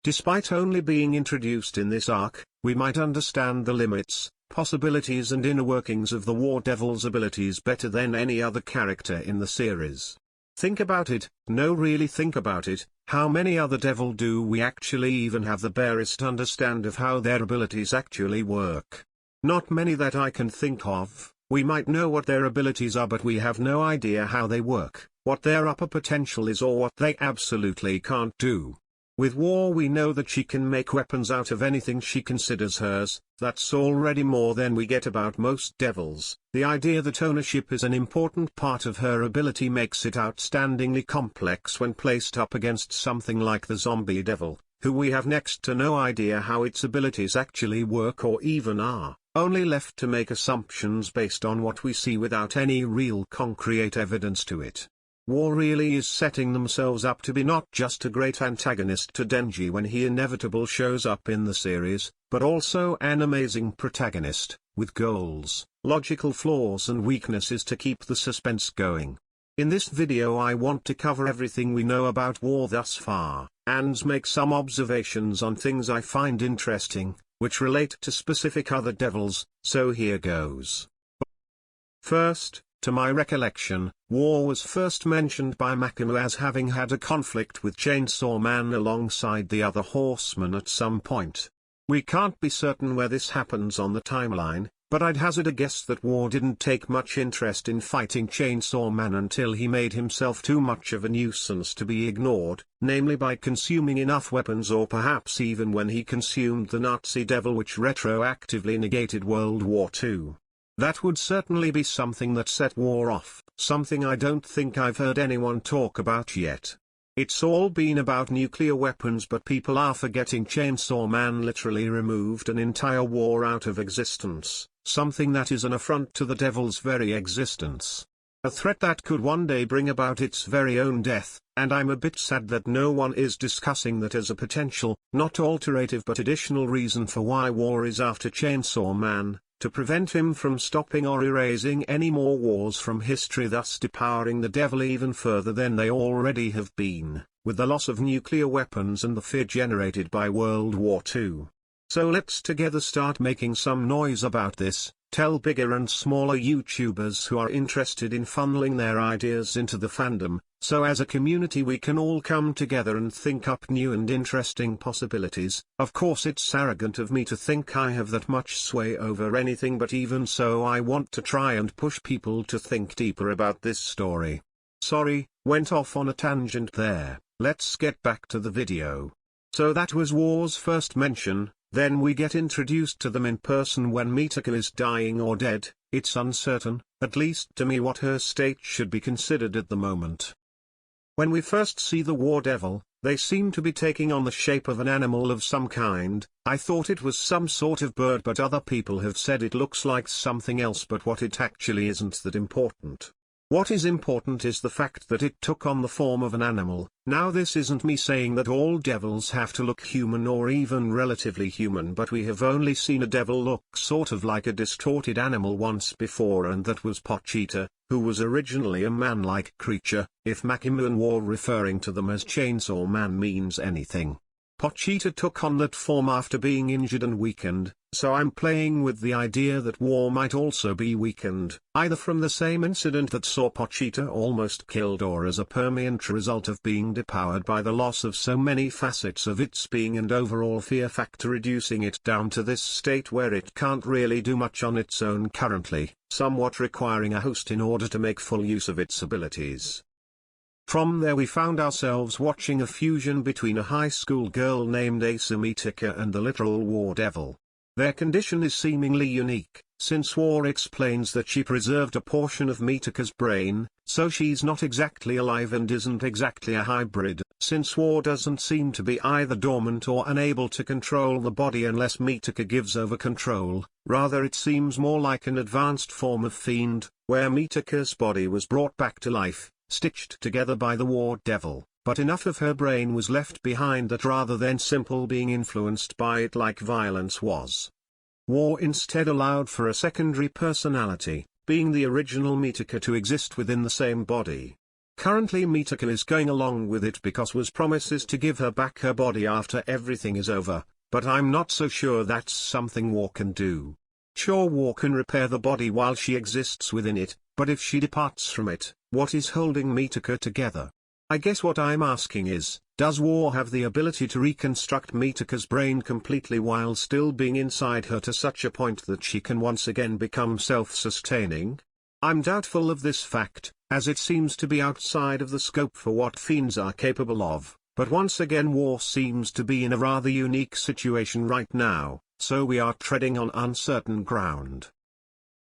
Despite only being introduced in this arc, we might understand the limits, possibilities and inner workings of the War Devil's abilities better than any other character in the series. Think about it, no really think about it, how many other devil do we actually even have the barest understand of how their abilities actually work? Not many that I can think of. We might know what their abilities are but we have no idea how they work, what their upper potential is or what they absolutely can't do. With War we know that she can make weapons out of anything she considers hers. That's already more than we get about most devils. The idea that ownership is an important part of her ability makes it outstandingly complex when placed up against something like the zombie devil, who we have next to no idea how its abilities actually work or even are, only left to make assumptions based on what we see without any real concrete evidence to it. War really is setting themselves up to be not just a great antagonist to Denji when he inevitably shows up in the series, but also an amazing protagonist, with goals, logical flaws and weaknesses to keep the suspense going. In this video I want to cover everything we know about War thus far, and make some observations on things I find interesting, which relate to specific other devils, so here goes. First, to my recollection, War was first mentioned by Makimu as having had a conflict with Chainsaw Man alongside the other horsemen at some point. We can't be certain where this happens on the timeline, but I'd hazard a guess that War didn't take much interest in fighting Chainsaw Man until he made himself too much of a nuisance to be ignored, namely by consuming enough weapons or perhaps even when he consumed the Nazi devil which retroactively negated World War II. That would certainly be something that set War off, something I don't think I've heard anyone talk about yet. It's all been about nuclear weapons but people are forgetting Chainsaw Man literally removed an entire war out of existence, something that is an affront to the devil's very existence. A threat that could one day bring about its very own death, and I'm a bit sad that no one is discussing that as a potential, not alternative but additional reason for why War is after Chainsaw Man, to prevent him from stopping or erasing any more wars from history, thus depowering the devil even further than they already have been, with the loss of nuclear weapons and the fear generated by World War II. So let's together start making some noise about this, tell bigger and smaller YouTubers who are interested in funneling their ideas into the fandom, so as a community we can all come together and think up new and interesting possibilities. Of course it's arrogant of me to think I have that much sway over anything, but even so I want to try and push people to think deeper about this story. Sorry, went off on a tangent there, let's get back to the video. So that was War's first mention. Then we get introduced to them in person when Mitaka is dying or dead. It's uncertain, at least to me, what her state should be considered at the moment. When we first see the War Devil, they seem to be taking on the shape of an animal of some kind. I thought it was some sort of bird, but other people have said it looks like something else, but what it actually isn't that important. What is important is the fact that it took on the form of an animal. Now this isn't me saying that all devils have to look human or even relatively human, but we have only seen a devil look sort of like a distorted animal once before, and that was Pochita, who was originally a man-like creature, if Makimu and War referring to them as Chainsaw Man means anything. Pochita took on that form after being injured and weakened, so I'm playing with the idea that War might also be weakened, either from the same incident that saw Pochita almost killed or as a permanent result of being depowered by the loss of so many facets of its being and overall fear factor, reducing it down to this state where it can't really do much on its own currently, somewhat requiring a host in order to make full use of its abilities. From there we found ourselves watching a fusion between a high school girl named Asa Mitaka and the literal War Devil. Their condition is seemingly unique, since War explains that she preserved a portion of Mitaka's brain, so she's not exactly alive and isn't exactly a hybrid, since War doesn't seem to be either dormant or unable to control the body unless Mitaka gives over control. Rather it seems more like an advanced form of fiend, where Mitaka's body was brought back to life, stitched together by the War Devil, but enough of her brain was left behind that rather than simple being influenced by it like violence was. War instead allowed for a secondary personality, being the original Mitaka, to exist within the same body. Currently Mitaka is going along with it because was promises to give her back her body after everything is over, but I'm not so sure that's something War can do. Sure, War can repair the body while she exists within it, but if she departs from it, what is holding Mitaka together? I guess what I'm asking is, does War have the ability to reconstruct Mitaka's brain completely while still being inside her to such a point that she can once again become self-sustaining? I'm doubtful of this fact, as it seems to be outside of the scope for what fiends are capable of, but once again War seems to be in a rather unique situation right now, so we are treading on uncertain ground.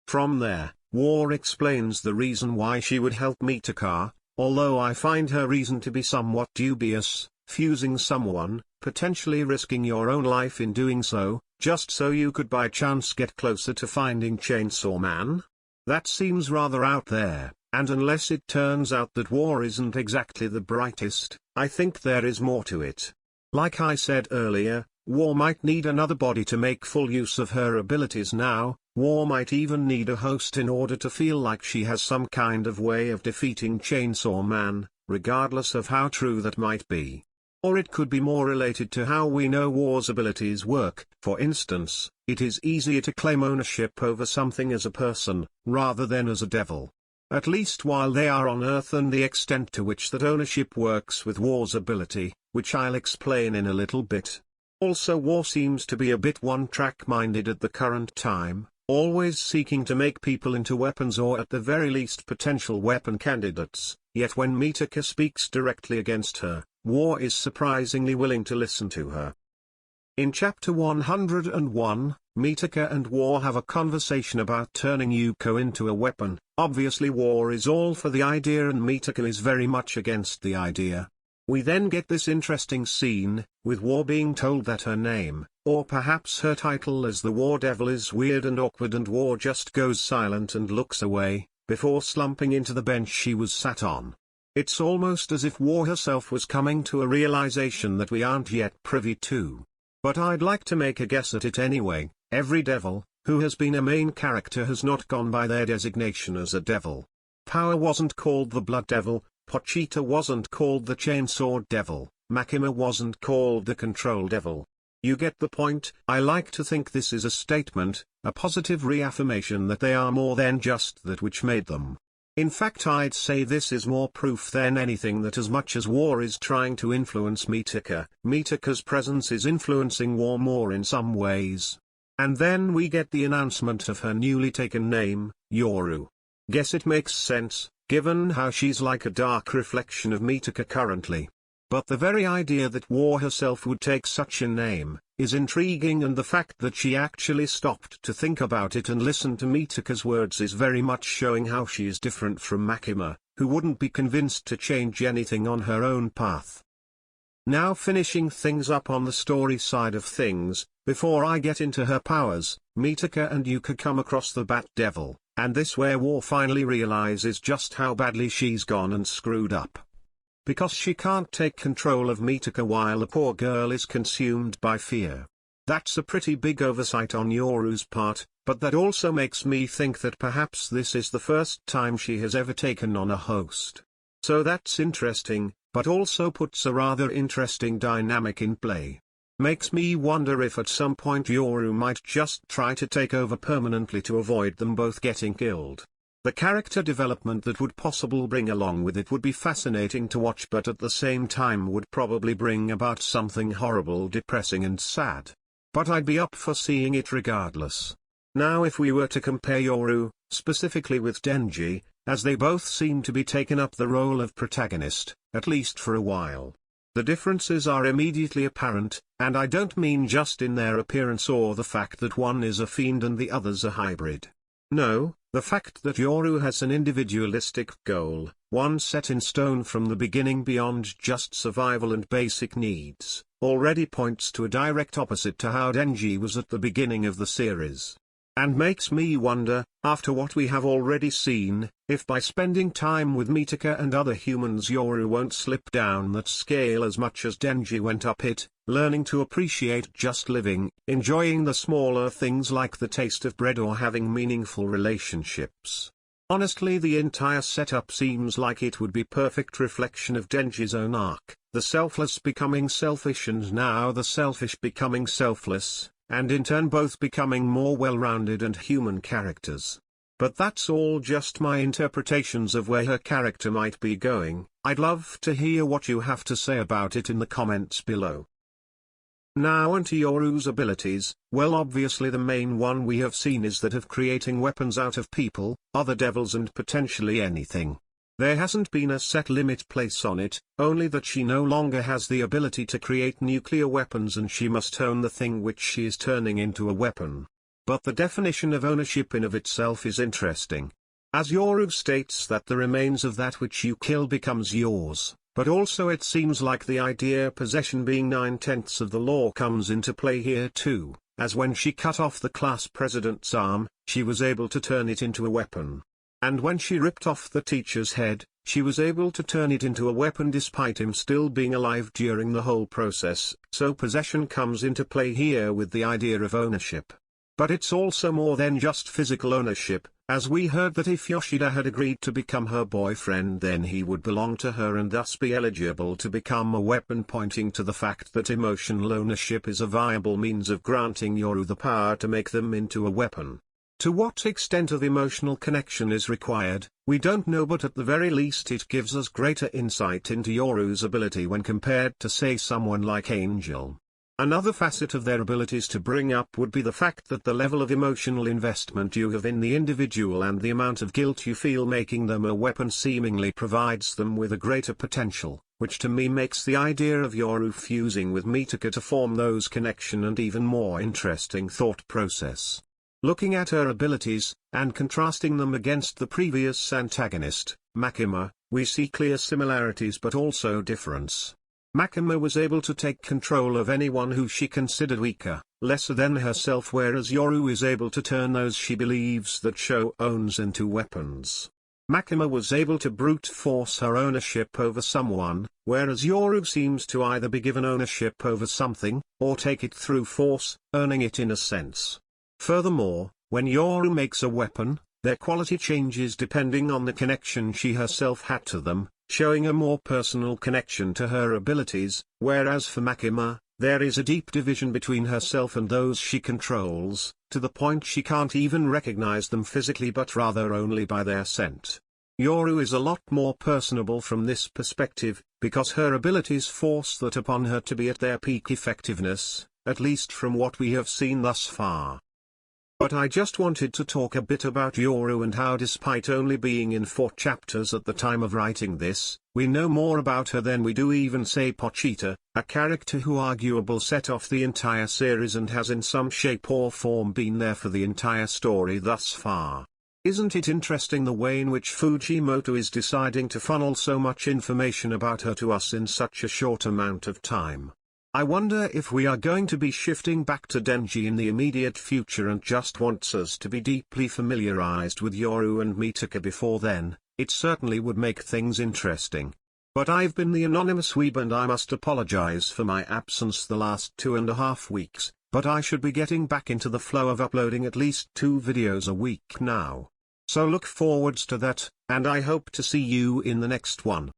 From there, War explains the reason why she would help Mitaka, although I find her reason to be somewhat dubious, fusing someone, potentially risking your own life in doing so, just so you could by chance get closer to finding Chainsaw Man? That seems rather out there, and unless it turns out that War isn't exactly the brightest, I think there is more to it. Like I said earlier, War might need another body to make full use of her abilities now. War might even need a host in order to feel like she has some kind of way of defeating Chainsaw Man, regardless of how true that might be. Or it could be more related to how we know War's abilities work. For instance, it is easier to claim ownership over something as a person, rather than as a devil. At least while they are on Earth, and the extent to which that ownership works with War's ability, which I'll explain in a little bit. Also, War seems to be a bit one-track minded at the current time, always seeking to make people into weapons or at the very least potential weapon candidates, yet when Mitaka speaks directly against her, War is surprisingly willing to listen to her. In Chapter 101, Mitaka and War have a conversation about turning Yuko into a weapon. Obviously War is all for the idea and Mitaka is very much against the idea. We then get this interesting scene, with War being told that her name, or perhaps her title as the War Devil, is weird and awkward, and War just goes silent and looks away, before slumping into the bench she was sat on. It's almost as if War herself was coming to a realization that we aren't yet privy to. But I'd like to make a guess at it anyway. Every devil, who has been a main character, has not gone by their designation as a devil. Power wasn't called the Blood Devil, Pochita wasn't called the Chainsaw Devil, Makima wasn't called the Control Devil. You get the point. I like to think this is a statement, a positive reaffirmation that they are more than just that which made them. In fact, I'd say this is more proof than anything that as much as War is trying to influence Mitaka, Mitaka's presence is influencing War more in some ways. And then we get the announcement of her newly taken name, Yoru. Guess it makes sense, given how she's like a dark reflection of Mitaka currently. But the very idea that War herself would take such a name, is intriguing, and the fact that she actually stopped to think about it and listen to Mitaka's words is very much showing how she is different from Makima, who wouldn't be convinced to change anything on her own path. Now finishing things up on the story side of things, before I get into her powers, Mitaka and Yuka come across the Bat Devil, and this where War finally realizes just how badly she's gone and screwed up. Because she can't take control of Mitaka while the poor girl is consumed by fear. That's a pretty big oversight on Yoru's part, but that also makes me think that perhaps this is the first time she has ever taken on a host. So that's interesting, but also puts a rather interesting dynamic in play. Makes me wonder if at some point Yoru might just try to take over permanently to avoid them both getting killed. The character development that would possibly bring along with it would be fascinating to watch, but at the same time would probably bring about something horrible, depressing and sad. But I'd be up for seeing it regardless. Now if we were to compare Yoru, specifically with Denji, as they both seem to be taking up the role of protagonist, at least for a while. The differences are immediately apparent, and I don't mean just in their appearance or the fact that one is a fiend and the other's a hybrid. No, the fact that Yoru has an individualistic goal, one set in stone from the beginning beyond just survival and basic needs, already points to a direct opposite to how Denji was at the beginning of the series. And makes me wonder, after what we have already seen, if by spending time with Mitaka and other humans Yoru won't slip down that scale as much as Denji went up it, learning to appreciate just living, enjoying the smaller things like the taste of bread or having meaningful relationships. Honestly, the entire setup seems like it would be perfect reflection of Denji's own arc, the selfless becoming selfish and now the selfish becoming selfless, and in turn both becoming more well-rounded and human characters. But that's all just my interpretations of where her character might be going. I'd love to hear what you have to say about it in the comments below. Now onto Yoru's abilities. Well, obviously the main one we have seen is that of creating weapons out of people, other devils and potentially anything. There hasn't been a set limit place on it, only that she no longer has the ability to create nuclear weapons and she must own the thing which she is turning into a weapon. But the definition of ownership in of itself is interesting. As Yoru states that the remains of that which you kill becomes yours. But also it seems like the idea possession being 9/10 of the law comes into play here too, as when she cut off the class president's arm, she was able to turn it into a weapon. And when she ripped off the teacher's head, she was able to turn it into a weapon despite him still being alive during the whole process, so possession comes into play here with the idea of ownership. But it's also more than just physical ownership, as we heard that if Yoshida had agreed to become her boyfriend then he would belong to her and thus be eligible to become a weapon, pointing to the fact that emotional ownership is a viable means of granting Yoru the power to make them into a weapon. To what extent of emotional connection is required, we don't know, but at the very least it gives us greater insight into Yoru's ability when compared to say someone like Angel. Another facet of their abilities to bring up would be the fact that the level of emotional investment you have in the individual and the amount of guilt you feel making them a weapon seemingly provides them with a greater potential, which to me makes the idea of Yoru fusing with Mitaka to form those connection and even more interesting thought process. Looking at her abilities, and contrasting them against the previous antagonist, Makima, we see clear similarities but also difference. Makima was able to take control of anyone who she considered weaker, lesser than herself, whereas Yoru is able to turn those she believes that Sho owns into weapons. Makima was able to brute force her ownership over someone, whereas Yoru seems to either be given ownership over something, or take it through force, earning it in a sense. Furthermore, when Yoru makes a weapon, their quality changes depending on the connection she herself had to them, showing a more personal connection to her abilities, whereas for Makima, there is a deep division between herself and those she controls, to the point she can't even recognize them physically but rather only by their scent. Yoru is a lot more personable from this perspective, because her abilities force that upon her to be at their peak effectiveness, at least from what we have seen thus far. But I just wanted to talk a bit about Yoru and how, despite only being in 4 chapters at the time of writing this, we know more about her than we do even say Pochita, a character who arguably set off the entire series and has in some shape or form been there for the entire story thus far. Isn't it interesting the way in which Fujimoto is deciding to funnel so much information about her to us in such a short amount of time? I wonder if we are going to be shifting back to Denji in the immediate future and just wants us to be deeply familiarized with Yoru and Mitaka before then. It certainly would make things interesting. But I've been the anonymous weeb and I must apologize for my absence the last 2.5 weeks, but I should be getting back into the flow of uploading at least 2 videos a week now. So look forwards to that, and I hope to see you in the next one.